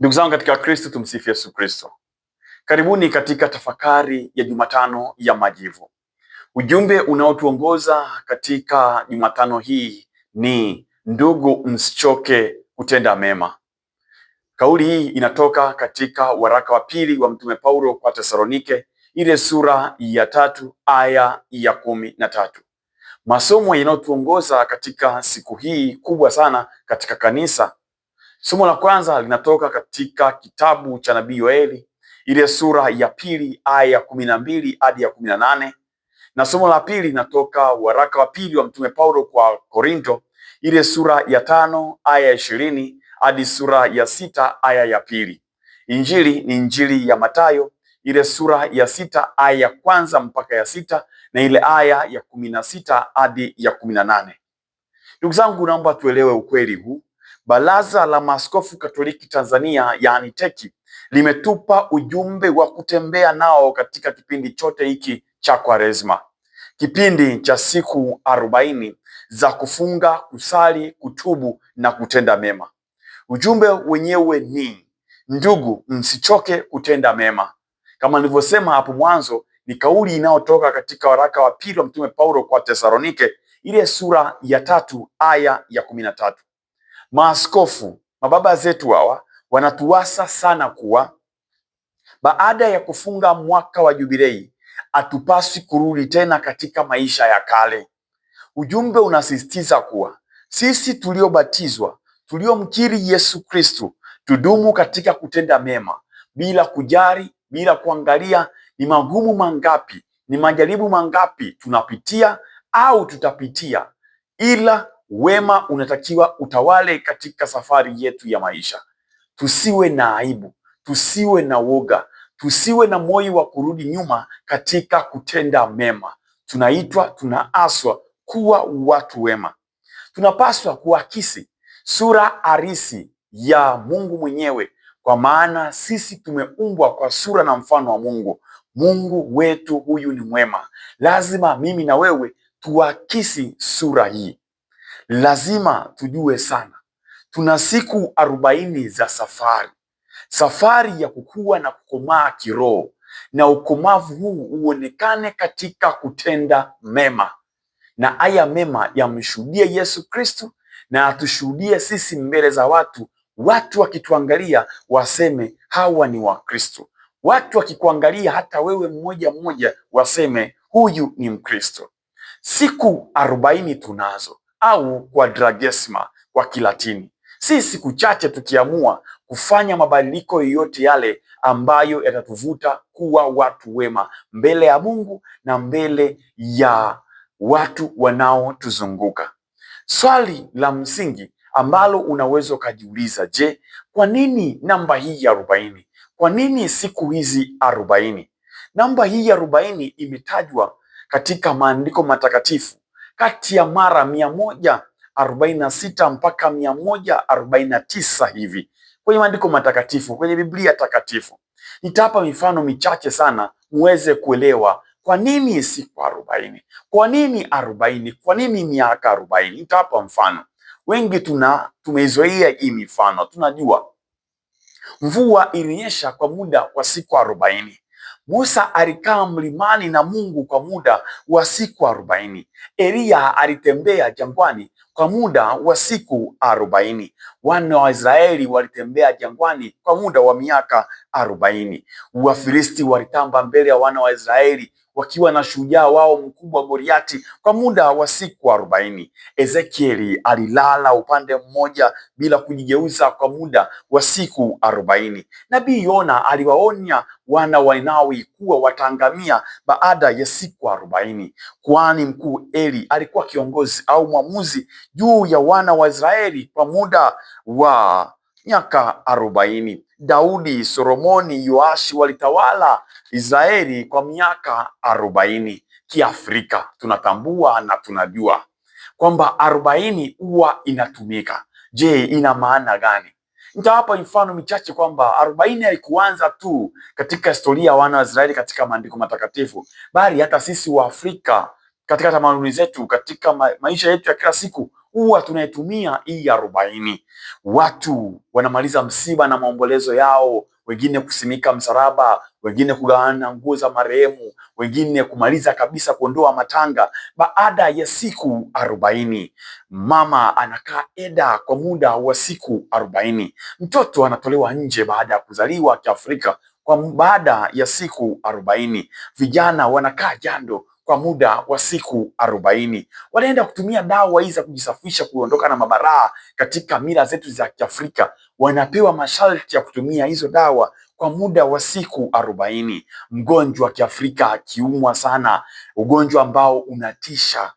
Ndugu zangu katika Kristo, tumsifu Yesu Kristo. Karibuni katika tafakari ya Jumatano ya Majivu. Ujumbe unaotuongoza katika Jumatano hii ni ndugu, msichoke kutenda mema. Kauli hii inatoka katika waraka wa pili wa Mtume Paulo kwa Tesalonike, ile sura ya 3 aya ya 13. Masomo yanayotuongoza katika siku hii kubwa sana katika kanisa. Somo la kwanza linatoka katika kitabu cha nabii Yoeli, ile sura ya pili aya ya 12 hadi ya 18, na somo la pili linatoka waraka wa pili wa Mtume Paulo kwa Korinto, ile sura ya 5 aya ya 20 hadi sura ya 6 aya ya pili. Injili ni Injili ya Mathayo, ile sura ya 6 aya ya kwanza mpaka ya 6 na ile aya ya 16 hadi ya 18. Ndugu zangu, naomba tuelewe ukweli huu. Baraza la Maaskofu Katoliki Tanzania, yaani TEC, limetupa ujumbe wa kutembea nao katika kipindi chote hiki cha Kwaresma, kipindi cha siku 40 za kufunga, kusali, kutubu na kutenda mema. Ujumbe wenyewe ni ndugu, msichoke kutenda mema. Kama nilivyosema hapo mwanzo, ni kauli inayotoka katika waraka wa pili wa Mtume Paulo kwa Tesalonike, ile sura ya 3 aya ya 13. Maaskofu, mababa zetu hawa, wanatuasa sana kuwa baada ya kufunga mwaka wa jubilei hatupaswi kurudi tena katika maisha ya kale. Ujumbe unasisitiza kuwa sisi tuliobatizwa, tuliomkiri Yesu Kristo, tudumu katika kutenda mema bila kujali, bila kuangalia ni magumu mangapi, ni majaribu mangapi tunapitia au tutapitia, ila wema unatakiwa utawale katika safari yetu ya maisha. Tusiwe na aibu, tusiwe na woga, tusiwe na moyo wa kurudi nyuma katika kutenda mema. Tunaitwa, tunaaswa kuwa watu wema. Tunapaswa kuakisi sura halisi ya Mungu mwenyewe, kwa maana sisi tumeumbwa kwa sura na mfano wa Mungu. Mungu wetu huyu ni mwema. Lazima mimi na wewe tuakisi sura hii. Lazima tujue sana, tuna siku 40 za safari ya kukua na kukomaa kiroho, na ukomavu huu uonekane katika kutenda mema, na haya mema yamshuhudie Yesu Kristo na atushuhudie sisi mbele za watu. Watu wakituangalia waseme hawa ni Wakristo. Watu wakikuangalia hata wewe mmoja mmoja waseme huyu ni Mkristo. Siku 40 tunazo, au Quadragesima kwa Kilatini. Si siku chache tukiamua kufanya mabadiliko yoyote yale ambayo yatatuvuta kuwa watu wema mbele ya Mungu na mbele ya watu wanaotuzunguka. Swali la msingi ambalo unaweza ukajiuliza, je, kwa nini namba hii ya 40? Kwa nini siku hizi 40? Namba hii ya 40 imetajwa katika maandiko matakatifu kati ya mara 146 mpaka 149 hivi kwenye maandiko matakatifu, kwenye Biblia takatifu. Nitapa mifano michache sana muweze kuelewa kwa nini siku 40, kwa nini 40, kwa nini miaka 40. Nitapa mfano. Wengi tumeizoea hii mifano. Tunajua mvua ilinyesha kwa muda wa siku 40. Musa alikaa mlimani na Mungu kwa muda wa siku 40. Eliya alitembea jangwani kwa muda wa siku 40. Wana wa Israeli walitembea jangwani kwa muda wa miaka 40. Wafilisti walitamba mbele ya wana wa Israeli wakiwa na shujaa wao mkubwa Goliati kwa muda wa siku 40. Ezekieli alilala upande mmoja bila kujigeuza kwa muda wa siku 40. Nabii Yona aliwaonya wana wa Ninawi kuwa wataangamia baada ya siku 40. Kuhani mkuu Eli alikuwa kiongozi au mwamuzi juu ya wana wa Israeli kwa muda wa miaka 40. Daudi, Solomoni, Yoashi walitawala Israeli kwa miaka 40. Kiafrika tunatambua na tunajua kwamba 40 huwa inatumika. Je, ina maana gani? Nitawapa mifano michache kwamba 40 haikuanza tu katika historia ya wana wa Israeli katika maandiko matakatifu, bali hata sisi wa Afrika katika tamaduni zetu, katika maisha yetu ya kila siku huwa tunaitumia hii 40. Watu wanamaliza msiba na maombolezo yao, wengine kusimika msalaba, wengine kugawana nguo za marehemu, wengine kumaliza kabisa kuondoa matanga. Baada ya siku 40, mama anakaa eda kwa muda wa siku 40. Mtoto anatolewa nje baada ya kuzaliwa Kiafrika kwa baada ya siku 40. Vijana wanakaa jando kwa muda wa siku 40. Wanaenda kutumia dawa hizi za kujisafisha, kuondoka na mabaraa. Katika mila zetu za Kiafrika wanapewa masharti ya kutumia hizo dawa kwa muda wa siku 40. Mgonjwa wa Kiafrika akiumwa sana, ugonjwa ambao unatisha,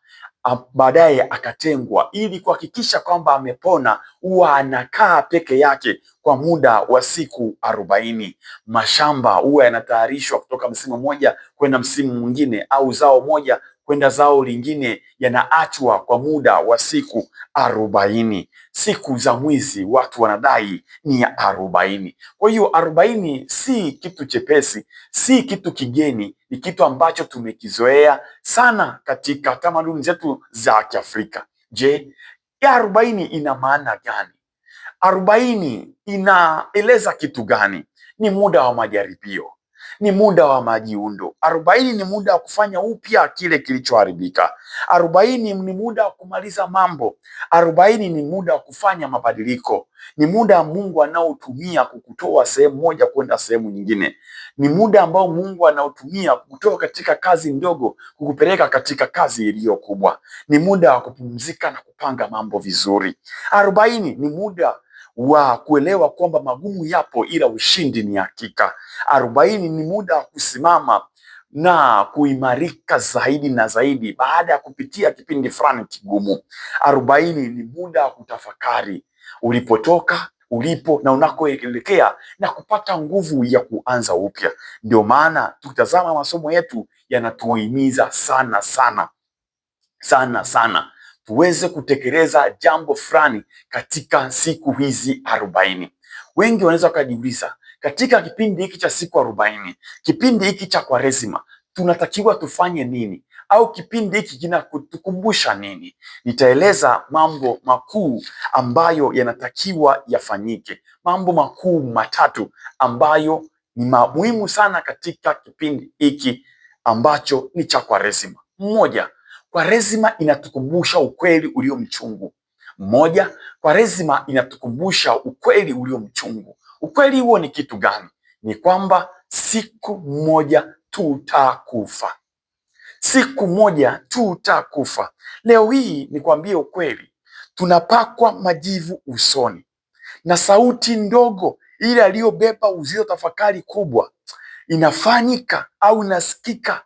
baadaye akatengwa, ili kuhakikisha kwamba amepona, huwa anakaa peke yake kwa muda wa siku 40. Mashamba huwa yanatayarishwa kutoka msimu mmoja kwenda msimu mwingine, au zao moja kwenda zao lingine, yanaachwa kwa muda wa siku 40. Siku za mwizi watu wanadai ni 40. Kwa hiyo 40 si kitu chepesi, si kitu kigeni, ni kitu ambacho tumekizoea sana katika tamaduni zetu za Kiafrika. Je, ya 40 ina maana gani? 40 inaeleza kitu gani? Ni muda wa majaribio, ni muda wa majiundo. 40 ni muda wa kufanya upya kile kilichoharibika. 40 ni muda wa kumaliza mambo. 40 ni muda wa kufanya mabadiliko. Ni muda Mungu anaotumia kukutoa sehemu moja kwenda sehemu nyingine. Ni muda ambao Mungu anaotumia kukutoa katika kazi ndogo kukupeleka katika kazi iliyo kubwa. Ni muda wa kupumzika na kupanga mambo vizuri. 40 ni muda wa kuelewa kwamba magumu yapo ila ushindi ni hakika. 40 ni muda wa kusimama na kuimarika zaidi na zaidi baada ya kupitia kipindi fulani kigumu. 40 ni muda wa kutafakari ulipotoka, ulipo na unakoelekea, na kupata nguvu ya kuanza upya. Ndio maana tukitazama masomo yetu yanatuhimiza sana sana sana sana tuweze kutekeleza jambo fulani katika siku hizi 40. Wengi wanaweza wakajiuliza, katika kipindi hiki cha siku 40, kipindi hiki cha Kwaresima, tunatakiwa tufanye nini? Au kipindi hiki kinatukumbusha nini? Nitaeleza mambo makuu ambayo yanatakiwa yafanyike, mambo makuu matatu ambayo ni muhimu sana katika kipindi hiki ambacho ni cha Kwaresima. Moja, Kwaresima inatukumbusha ukweli ulio mchungu. Kwaresima inatukumbusha ukweli ulio mchungu. Ukweli huo ni kitu gani? Ni kwamba siku moja tutakufa. Siku moja tutakufa. Leo hii nikwambie ukweli, tunapakwa majivu usoni na sauti ndogo ile aliyobeba uzito tafakari kubwa inafanyika au inasikika,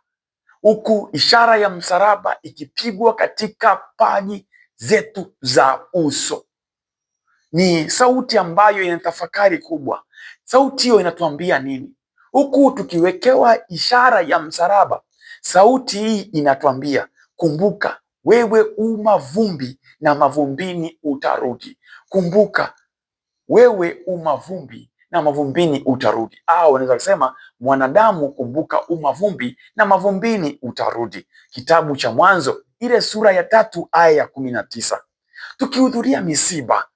huku ishara ya msalaba ikipigwa katika paji zetu za uso. Ni sauti ambayo ina tafakari kubwa. Sauti hiyo inatuambia nini? Huku tukiwekewa ishara ya msalaba, sauti hii inatuambia, kumbuka wewe u mavumbi na mavumbini utarudi. Kumbuka wewe u mavumbi na mavumbini utarudi. Au unaweza kusema, mwanadamu kumbuka u mavumbi na mavumbini utarudi. Kitabu cha Mwanzo ile sura ya 3 aya ya 19. Tukihudhuria misiba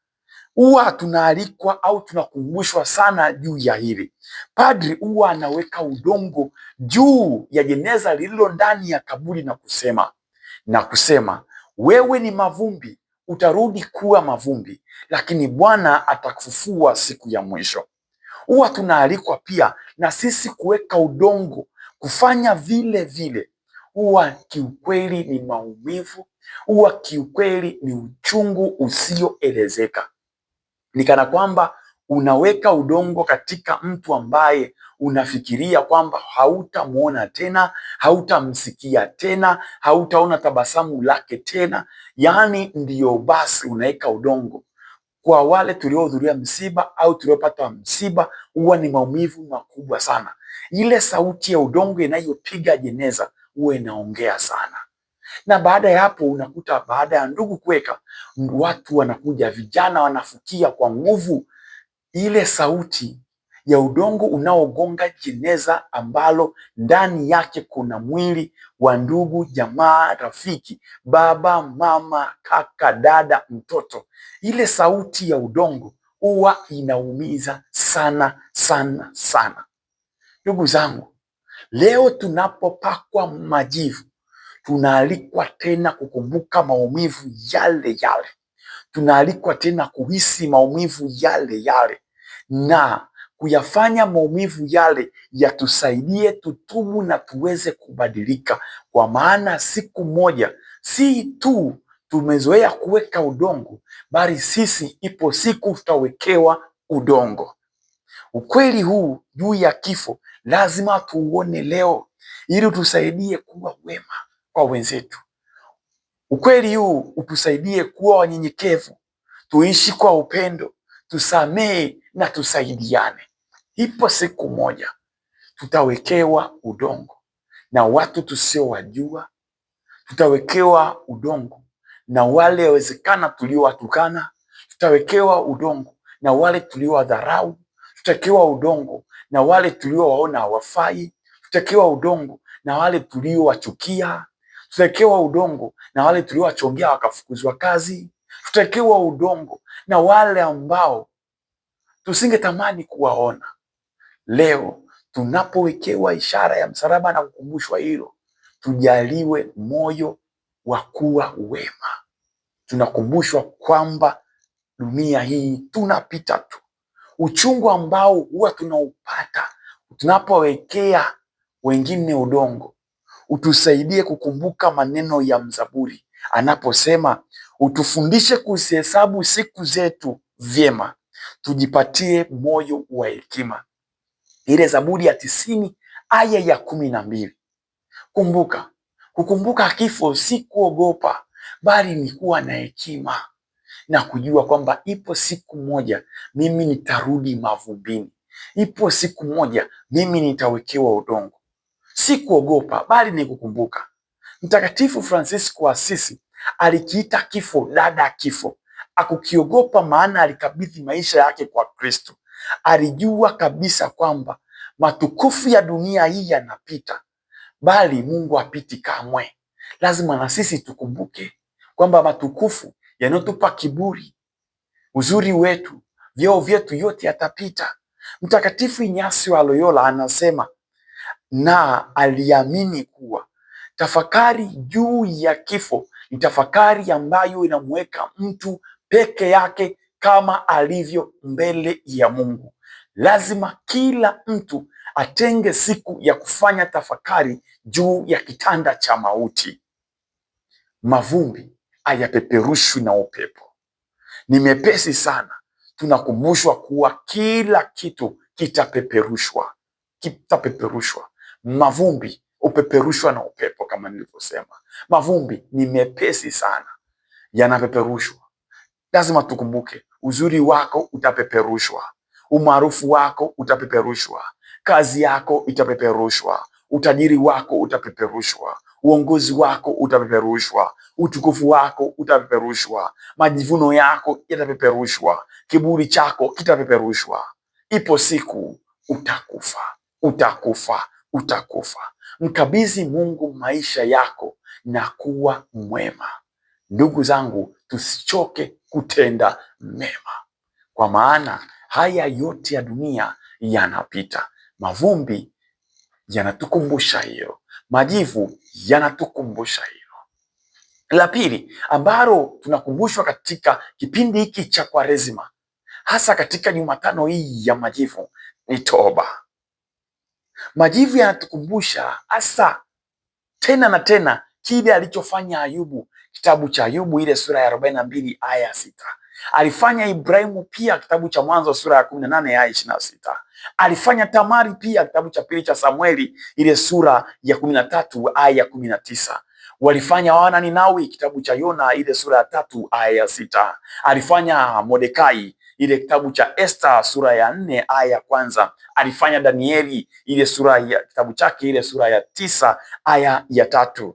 huwa tunaalikwa au tunakumbushwa sana juu ya hili. Padri huwa anaweka udongo juu ya jeneza lililo ndani ya kaburi na kusema wewe ni mavumbi, utarudi kuwa mavumbi, lakini Bwana atakufufua siku ya mwisho. Huwa tunaalikwa pia na sisi kuweka udongo, kufanya vile vile. Huwa kiukweli ni maumivu, huwa kiukweli ni uchungu usioelezeka. Ni kana kwamba unaweka udongo katika mtu ambaye unafikiria kwamba hautamuona tena, hautamsikia tena, hautaona tabasamu lake tena. Yaani ndiyo basi unaweka udongo. Kwa wale tuliohudhuria msiba au tuliopata msiba, huwa ni maumivu makubwa sana. Ile sauti ya udongo inayopiga jeneza huwa inaongea sana. Na baada ya hapo unakuta baada ya ndugu kuweka, watu wanakuja, vijana wanafukia kwa nguvu ile sauti ya udongo unaogonga jeneza ambalo ndani yake kuna mwili wa ndugu, jamaa, rafiki, baba, mama, kaka, dada, mtoto. Ile sauti ya udongo huwa inaumiza sana sana sana. Ndugu zangu, leo tunapopakwa majivu, tunaalikwa tena kukumbuka maumivu yale yale, tunaalikwa tena kuhisi maumivu yale yale na kuyafanya maumivu yale yatusaidie tutubu na tuweze kubadilika, kwa maana siku moja si tu tumezoea kuweka udongo, bali sisi ipo siku tutawekewa udongo. Ukweli huu juu ya kifo lazima tuuone leo ili utusaidie kuwa wema kwa wenzetu. Ukweli huu utusaidie kuwa wanyenyekevu, tuishi kwa upendo, tusamehe na tusaidiane. Ipo siku moja tutawekewa udongo na watu tusiowajua, tutawekewa udongo na wale wawezekana tuliowatukana, tutawekewa udongo na wale tuliowadharau, tutawekewa udongo na wale tuliowaona hawafai, tutawekewa udongo na wale tuliowachukia, tutawekewa udongo na wale tuliowachongea wakafukuzwa kazi, tutawekewa udongo na wale ambao tusingetamani kuwaona. Leo tunapowekewa ishara ya msalaba na kukumbushwa hilo, tujaliwe moyo wa kuwa wema. Tunakumbushwa kwamba dunia hii tunapita tu. Uchungu ambao huwa tunaupata tunapowekea wengine udongo utusaidie kukumbuka maneno ya mzaburi anaposema, utufundishe kuzihesabu siku zetu vyema, tujipatie moyo wa hekima. Ile Zaburi ya 90 aya ya 12. Kumbuka, kukumbuka kifo si kuogopa, bali ni kuwa na hekima na kujua kwamba ipo siku moja mimi nitarudi mavumbini, ipo siku moja mimi nitawekewa udongo. Si kuogopa, bali ni kukumbuka. Mtakatifu Fransisko wa Asisi alikiita kifo dada kifo. Akukiogopa, maana alikabidhi maisha yake kwa Kristo. Alijua kabisa kwamba matukufu ya dunia hii yanapita, bali Mungu hapiti kamwe. Lazima na sisi tukumbuke kwamba matukufu yanayotupa kiburi, uzuri wetu, vyeo vyetu, yote yatapita. Mtakatifu Inyasio wa Loyola anasema, na aliamini kuwa tafakari juu ya kifo ni tafakari ambayo inamweka mtu peke yake kama alivyo mbele ya Mungu. Lazima kila mtu atenge siku ya kufanya tafakari juu ya kitanda cha mauti. Mavumbi hayapeperushwi na upepo, ni mepesi sana. Tunakumbushwa kuwa kila kitu kitapeperushwa. Mavumbi upeperushwa na upepo. Kama nilivyosema, mavumbi ni mepesi sana, yanapeperushwa. Lazima tukumbuke, uzuri wako utapeperushwa, umaarufu wako utapeperushwa, kazi yako itapeperushwa, utajiri wako utapeperushwa, uongozi wako utapeperushwa, utukufu wako utapeperushwa, majivuno yako yatapeperushwa, kiburi chako kitapeperushwa. Ipo siku utakufa. Mkabidhi Mungu maisha yako na kuwa mwema. Ndugu zangu, tusichoke kutenda mema, kwa maana haya yote ya dunia yanapita. Mavumbi yanatukumbusha hiyo, majivu yanatukumbusha hiyo. La pili ambalo tunakumbushwa katika kipindi hiki cha Kwaresima, hasa katika Jumatano hii ya majivu, ni toba. Majivu yanatukumbusha hasa tena na tena kile alichofanya Ayubu. Kitabu cha Ayubu ile sura ya 42 aya 6. Alifanya Ibrahimu pia, kitabu cha Mwanzo sura ya 18 aya 26. Alifanya Tamari pia, kitabu cha pili cha Samueli ile sura ya 13 aya 19. Walifanya wana Ninawi, kitabu cha Yona ile sura ya 3 aya ya 6. Alifanya Mordekai ile kitabu cha Esther sura ya 4 aya ya kwanza. Alifanya Danieli ile sura ya kitabu chake ile sura ya 9 aya ya 3.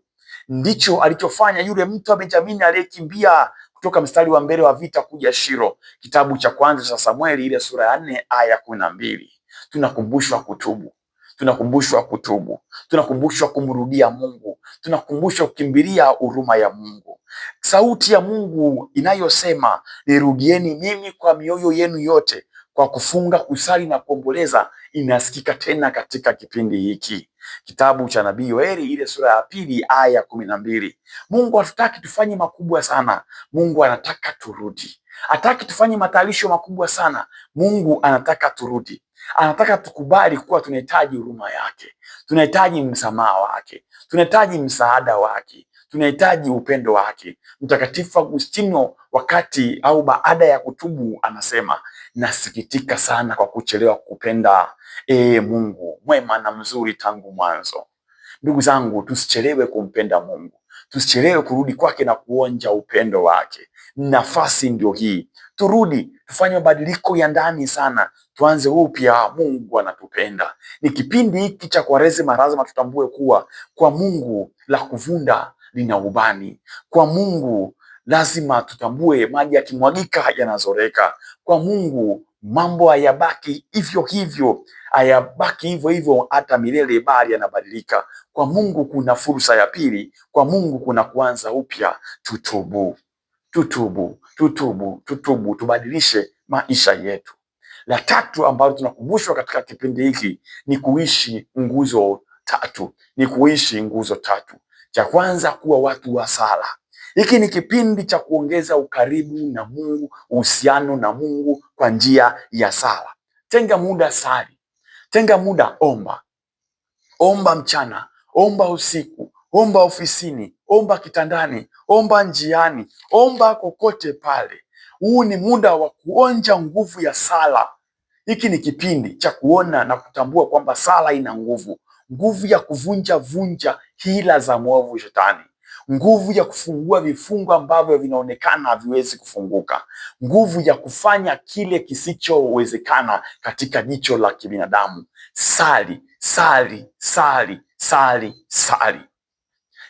Ndicho alichofanya yule mtu wa Benjamini aliyekimbia kutoka mstari wa mbele wa vita kuja Shiro, kitabu cha kwanza cha Samueli ile sura ya 4 aya ya 12. tunakumbushwa kutubu, tunakumbushwa kutubu, tunakumbushwa kumrudia Mungu, tunakumbushwa kukimbilia huruma ya Mungu. Sauti ya Mungu inayosema nirudieni mimi kwa mioyo yenu yote, kwa kufunga, kusali na kuomboleza inasikika tena katika kipindi hiki. Kitabu cha nabii Yoeli ile sura ya 2 aya ya 12. Mungu hatutaki tufanye makubwa sana. Mungu anataka turudi. Hataki tufanye matayarisho makubwa sana. Mungu anataka turudi. Anataka tukubali kuwa tunahitaji huruma yake, tunahitaji msamaha wake, tunahitaji msaada wake, tunahitaji upendo wake. Mtakatifu Agustino wakati au baada ya kutubu anasema, nasikitika sana kwa kuchelewa kupenda Mungu mwema na mzuri tangu mwanzo. Ndugu zangu, tusichelewe kumpenda Mungu, tusichelewe kurudi kwake na kuonja upendo wake. Nafasi ndio hii, turudi, tufanye mabadiliko ya ndani sana, tuanze upya. Mungu anatupenda. Ni kipindi hiki cha Kwaresima, lazima tutambue kuwa kwa Mungu la kuvunda lina ubani. Kwa Mungu lazima tutambue maji yakimwagika yanazoreka. Kwa Mungu mambo hayabaki hivyo hivyo, hayabaki hivyo hivyo hata milele, bali yanabadilika. Kwa Mungu kuna fursa ya pili, kwa Mungu kuna kuanza upya. Tutubu, tutubu, tutubu, tutubu, tubadilishe maisha yetu. La tatu ambalo tunakumbushwa katika kipindi hiki ni kuishi nguzo tatu, ni kuishi nguzo tatu. Cha kwanza, kuwa watu wa sala. Hiki ni kipindi cha kuongeza ukaribu na Mungu, uhusiano na Mungu kwa njia ya sala. Tenga muda sali, tenga muda omba. Omba mchana, omba usiku, omba ofisini, omba kitandani, omba njiani, omba kokote pale. Huu ni muda wa kuonja nguvu ya sala. Hiki ni kipindi cha kuona na kutambua kwamba sala ina nguvu, nguvu ya kuvunja hila za mwovu Shetani, nguvu ya kufungua vifungo ambavyo vinaonekana haviwezi kufunguka, nguvu ya kufanya kile kisichowezekana katika jicho la kibinadamu. Sali, sali, sali, sali, sali.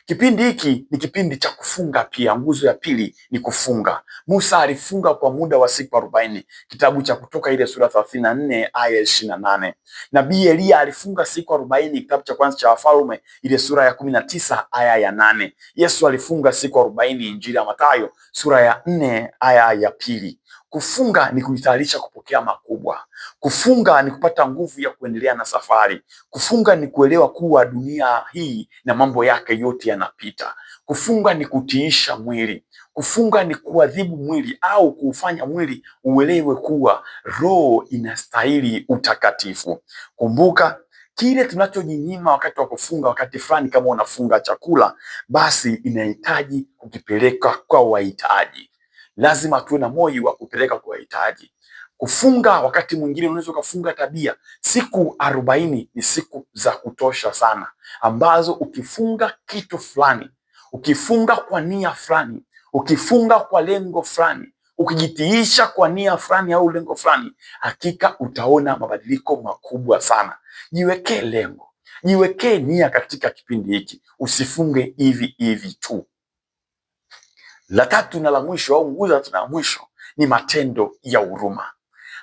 Kipindi hiki ni kipindi cha kufunga pia. Nguzo ya pili ni kufunga. Musa alifunga kwa muda wa siku 40. Kitabu cha Kutoka ile sura 34 aya 28. Nabii Eliya alifunga siku 40. Kitabu cha kwanza cha Wafalme ile sura ya 19 aya ya 8. Yesu alifunga siku 40. Injili ya Mathayo sura ya 4 aya ya 2. Kufunga ni kujitayarisha kupokea makubwa. Kufunga ni kupata nguvu ya kuendelea na safari. Kufunga ni kuelewa kuwa dunia hii na mambo yake yote yanapita. Kufunga ni kutiisha mwili. Kufunga ni kuadhibu mwili au kuufanya mwili uelewe kuwa roho inastahili utakatifu. Kumbuka, kile tunachojinyima wakati wa kufunga, wakati fulani kama unafunga chakula, basi inahitaji kukipeleka kwa wahitaji. Lazima tuwe na moyo wa kupeleka kwa wahitaji. Kufunga wakati mwingine unaweza kufunga tabia. Siku 40 ni siku za kutosha sana, ambazo ukifunga kitu fulani, ukifunga kwa nia fulani, ukifunga kwa lengo fulani, ukijitiisha kwa nia fulani au lengo fulani, hakika utaona mabadiliko makubwa sana. Jiwekee lengo, jiwekee nia katika kipindi hiki, usifunge hivi hivi tu. La tatu na la mwisho au nguzo tatu na mwisho ni matendo ya huruma.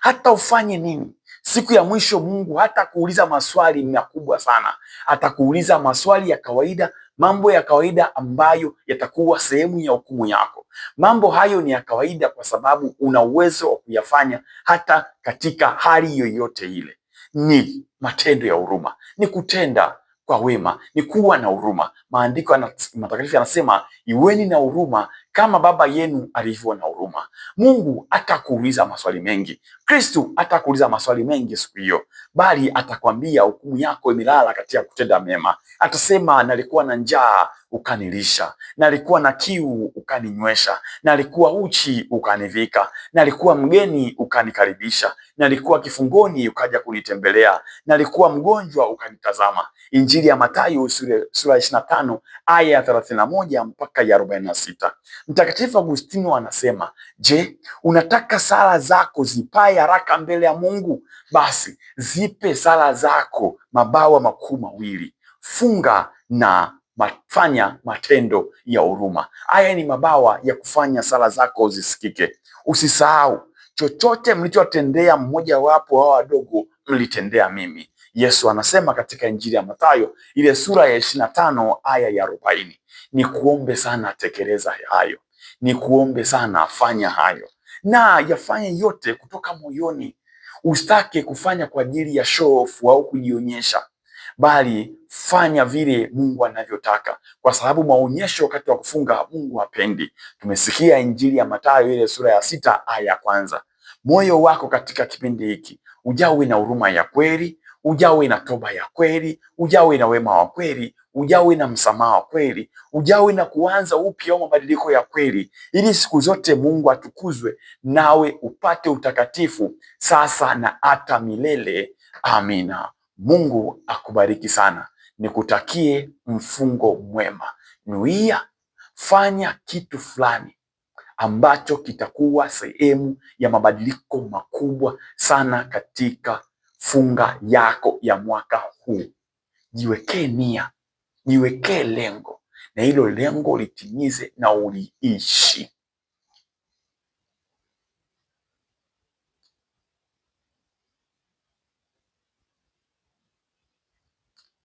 Hata ufanye nini, siku ya mwisho Mungu hata kuuliza maswali makubwa sana. Atakuuliza maswali ya kawaida, mambo ya kawaida ambayo yatakuwa sehemu ya hukumu yako. Mambo hayo ni ya kawaida kwa sababu una uwezo wa kuyafanya hata katika hali yoyote ile. Ni matendo ya huruma, ni kutenda kwa wema, ni kuwa na huruma. Maandiko matakatifu yanasema, iweni na huruma kama Baba yenu alivyo na huruma. Mungu atakuuliza maswali mengi. Kristo atakuuliza maswali mengi siku hiyo, bali atakwambia hukumu yako imelala katika kutenda mema. Atasema, nalikuwa na njaa ukanilisha, nalikuwa na kiu ukaninywesha, nalikuwa uchi ukanivika, nalikuwa mgeni ukanikaribisha, nalikuwa kifungoni ukaja kunitembelea, nalikuwa mgonjwa ukanitazama. Injili ya Mathayo sura 25 aya ya 31 mpaka ya 46. Mtakatifu Agustino anasema, je, unataka sala zako zipae haraka mbele ya Mungu? Basi zipe sala zako mabawa makuu mawili: funga na fanya matendo ya huruma. Haya ni mabawa ya kufanya sala zako zisikike. Usisahau, chochote mlichotendea mmoja wapo hao wadogo mlitendea mimi. Yesu anasema katika Injili ya Mathayo ile sura ya 25 aya ya 40. Ni kuombe sana, tekeleza hayo. Ni kuombe sana, fanya hayo, na yafanye yote kutoka moyoni. Usitake kufanya kwa ajili ya show off au kujionyesha, bali fanya vile Mungu anavyotaka, kwa sababu maonyesho wakati wa kufunga Mungu hapendi. Tumesikia Injili ya Mathayo ile sura ya 6 aya ya 1. Moyo wako katika kipindi hiki ujawe na huruma ya kweli, ujawe na toba ya kweli, ujawe na wema wa kweli, ujawe na msamaha wa kweli, ujawe na kuanza upya au mabadiliko ya kweli, ili siku zote Mungu atukuzwe, nawe upate utakatifu sasa na hata milele. Amina. Mungu akubariki sana. Nikutakie mfungo mwema. Nuia, fanya kitu fulani ambacho kitakuwa sehemu ya mabadiliko makubwa sana katika funga yako ya mwaka huu. Jiwekee nia, jiwekee lengo, na hilo lengo litimize na uliishi.